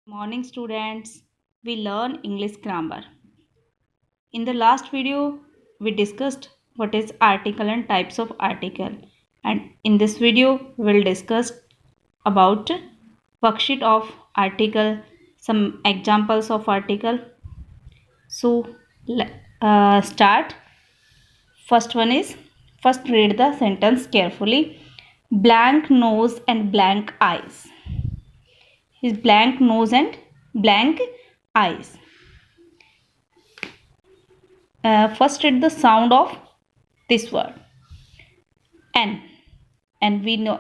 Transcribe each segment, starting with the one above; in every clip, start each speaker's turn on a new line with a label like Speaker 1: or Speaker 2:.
Speaker 1: Morning students, we learn English grammar. In the last video, we discussed what is article and types of article. And in this video, we will discuss about worksheet of article, some examples of article. So, start. First one is, first read the sentence carefully. Blank nose and blank eyes. His blank nose and blank eyes. First read the sound of this word N, and we know,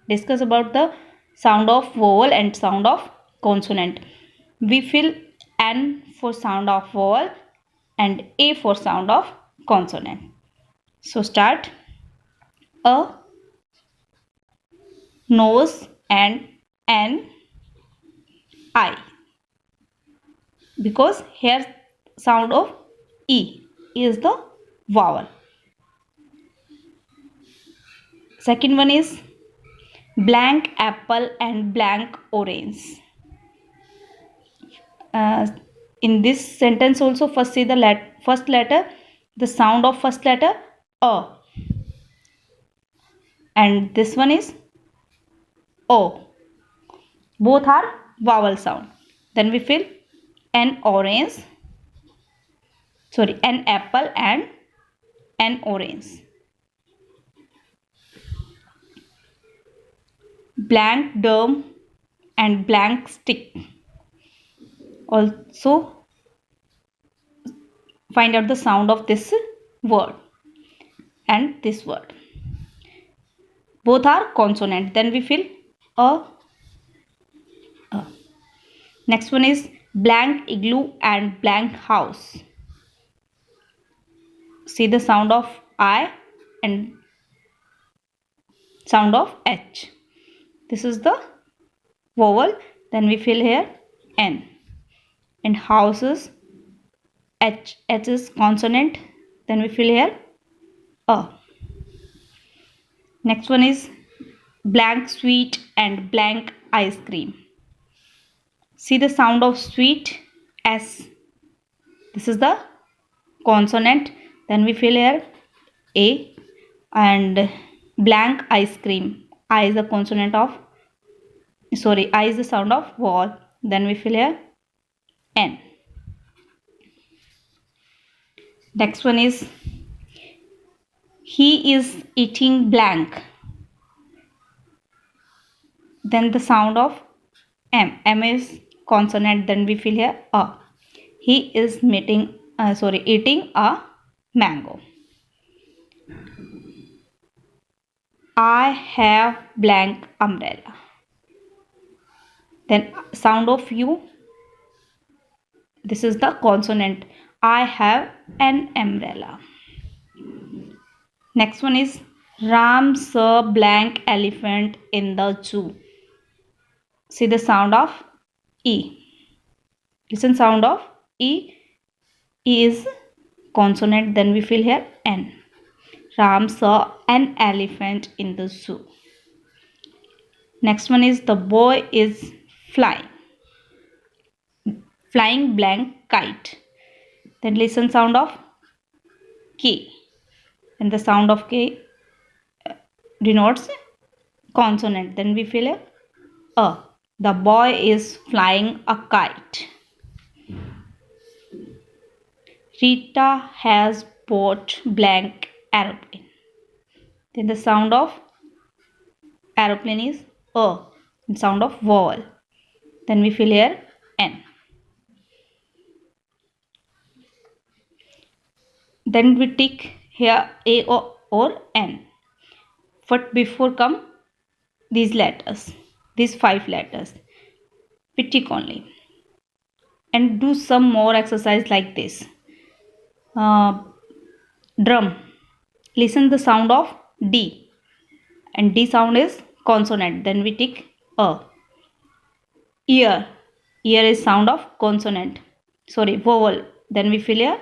Speaker 1: discuss about the sound of vowel and sound of consonant. We fill N for sound of vowel and A for sound of consonant. So start. A, nose, and N, I, because here sound of E is the vowel. Second one is blank apple and blank orange. In this sentence also, first see the first letter, the sound of first letter A, and this one is O. Both are vowel sound. Then we fill an orange, an apple and an orange. Blank dome and blank stick. Also find out the sound of this word and this word. Both are consonant. Then we fill a. Next one is blank igloo and blank house. See the sound of I and sound of H. This is the vowel. Then we fill here N. And house is H. H is consonant. Then we fill here A. Next one is blank sweet and blank ice cream. See the sound of sweet, S. This is the consonant. Then we fill here A. And blank ice cream, I is the consonant of, I is the sound of vowel. Then we fill here N. Next one is he is eating blank. Then the sound of M. M is consonant. Then we fill here A. He is eating a mango. I have blank umbrella. Then sound of U. This is the consonant. I have an umbrella. Next one is Ram saw blank elephant in the zoo. See the sound of E. Listen sound of E. E is consonant. Then we fill here N. Ram saw an elephant in the zoo. Next one is the boy is flying. Flying blank kite. Then listen sound of K. And the sound of K denotes consonant. Then we fill A. The boy is flying a kite. Rita has bought blank aeroplane. Then the sound of aeroplane is A. And sound of vowel. Then we fill here N. Then we tick here A or N. But before come these letters, these 5 letters, we tick only. And do some more exercise like this. Drum. Listen the sound of D. And D sound is consonant. Then we tick A. Ear. Ear is sound of consonant. Vowel. Then we fill here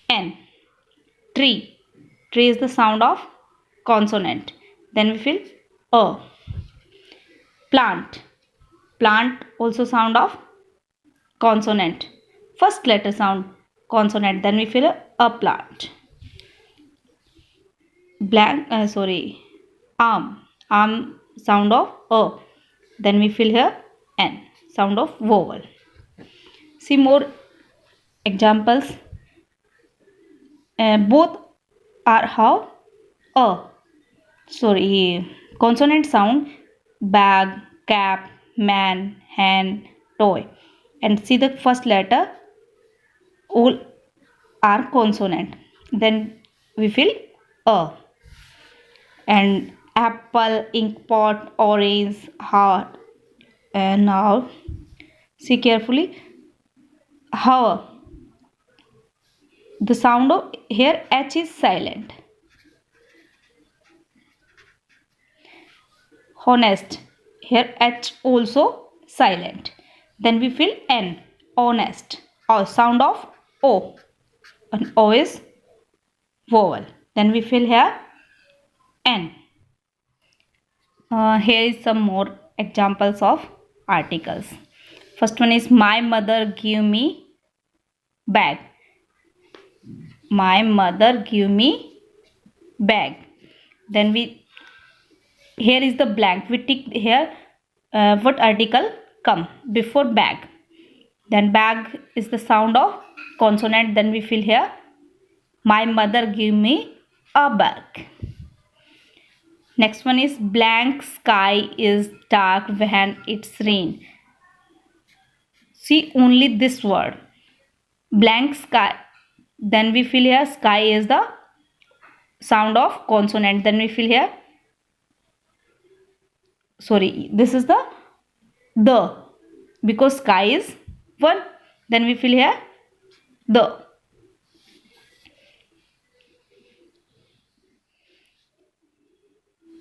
Speaker 1: N. Tree. Tree is the sound of consonant. Then we fill A. Plant. plant also sound of consonant. First letter sound consonant, then we fill a plant. Arm sound of a, then we fill here n, sound of vowel. See more examples. Both are how consonant sound: bag, cap, man, hand, toy. And see the first letter, all are consonant, then we fill a. And apple, ink pot, orange, heart. And now see carefully how the sound of here h is silent. Honest, here h also silent, then we fill n, honest, or sound of o, and o is vowel, then we fill here n. Here is some more examples of articles. First one is my mother give me bag. My mother give me bag. Then here is the blank. We tick here what article come before bag. Then bag is the sound of consonant. Then we fill here my mother give me a bag. Next one is blank sky is dark when it's rain. See only this word, blank sky. Then we fill here sky is the sound of consonant. Then we fill here, this is the, because sky is one. Then we fill here the.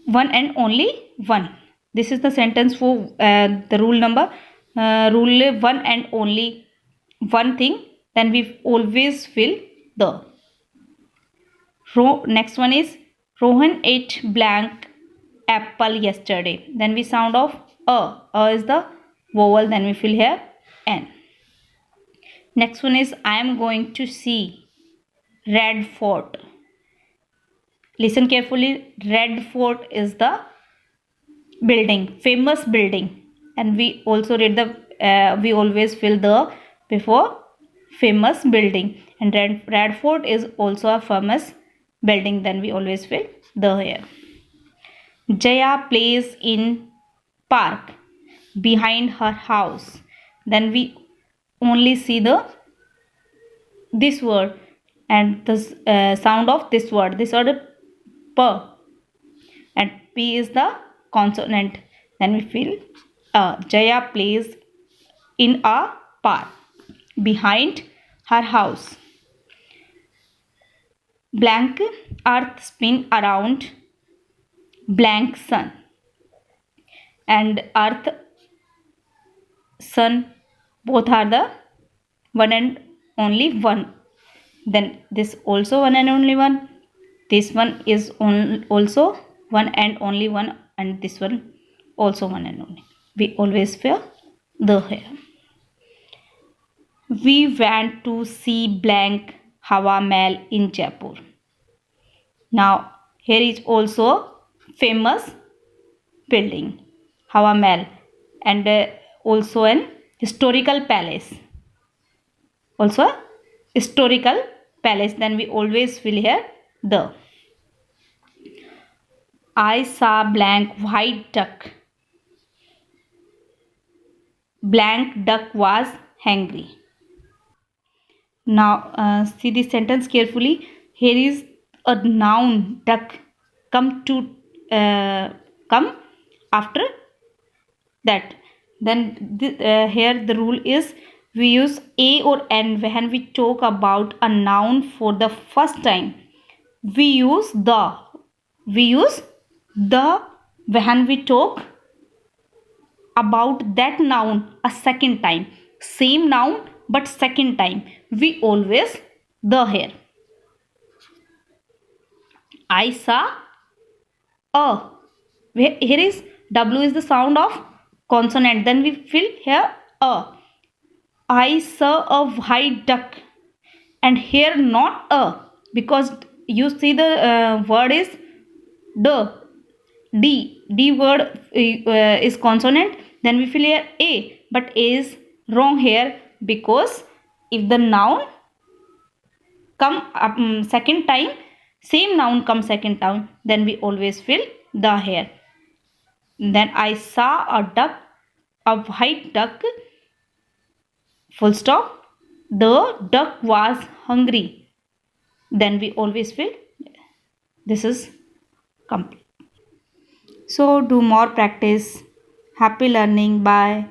Speaker 1: One and only one. This is the sentence for the rule number. Rule one and only one thing. Then we always fill the. Next one is Rohan ate blank apple yesterday. Then we sound of a. A is the vowel. Then we fill here n. Next one is I am going to see Red Fort. Listen carefully. Red Fort is the building, famous building, and we also read the we always fill the before famous building. And Red Fort is also a famous building. Then we always fill the here. Jaya plays in park behind her house. Then we only see this word and the sound of this word. This word p, and p is the consonant. Then we fill Jaya plays in a park behind her house. Blank earth spin around blank sun. And earth, sun, both are the one and only one. Then this also one and only one. This one is also one and only one, and this one also one and only. We always fill the here. We went to see blank Hawa Mahal in Jaipur. Now here is also famous building, Hawa Mahal, and also an historical palace. Also a historical palace. Then we always fill here the. I saw blank white duck. Blank duck was hungry. Now see this sentence carefully. Here is a noun duck come after that. Then here the rule is we use a or n when we talk about a noun for the first time. We use the when we talk about that noun a second time. Same noun but second time, we always the here. I saw a. Here is W is the sound of consonant, then we fill here a. I saw a white duck, and here not a, because you see the word is d. D word is consonant, then we fill here a, but a is wrong here, because if the noun come up second time, same noun comes second time, then we always fill the here. Then I saw a duck, a white duck, full stop. The duck was hungry, then we always fill. This is complete. So do more practice. Happy learning. Bye.